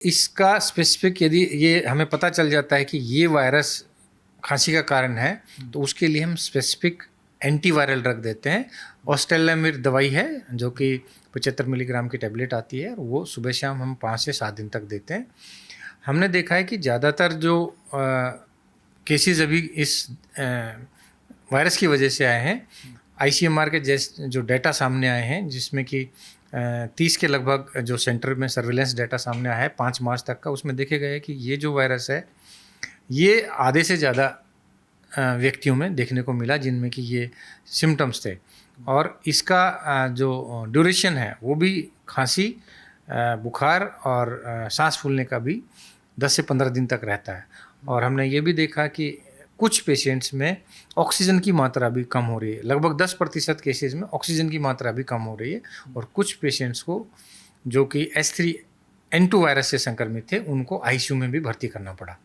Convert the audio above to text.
इसका स्पेसिफिक यदि ये हमें पता चल जाता है कि ये वायरस खांसी का कारण है, तो उसके लिए हम स्पेसिफिक एंटीवायरल ड्रग देते हैं। ऑस्टेलामिर दवाई है जो कि 75 मिलीग्राम की टैबलेट आती है, और वो सुबह शाम हम 5 से 7 दिन तक देते हैं। हमने देखा है कि ज़्यादातर जो केसेस अभी इस वायरस की वजह से आए हैं, ICMR के जैसे जो डाटा सामने आए हैं, जिसमें कि 30 के लगभग जो सेंटर में सर्विलेंस डाटा सामने आया है 5 मार्च तक का, उसमें देखे गए कि ये जो वायरस है ये आधे से ज़्यादा व्यक्तियों में देखने को मिला जिनमें कि ये सिम्टम्स थे। और इसका जो ड्यूरेशन है वो भी खांसी, बुखार और सांस फूलने का भी 10 से 15 दिन तक रहता है। और हमने ये भी देखा कि कुछ पेशेंट्स में ऑक्सीजन की मात्रा भी कम हो रही है, लगभग 10% केसेस में ऑक्सीजन की मात्रा भी कम हो रही है। और कुछ पेशेंट्स को जो कि H3N2 वायरस से संक्रमित थे, उनको ICU में भी भर्ती करना पड़ा।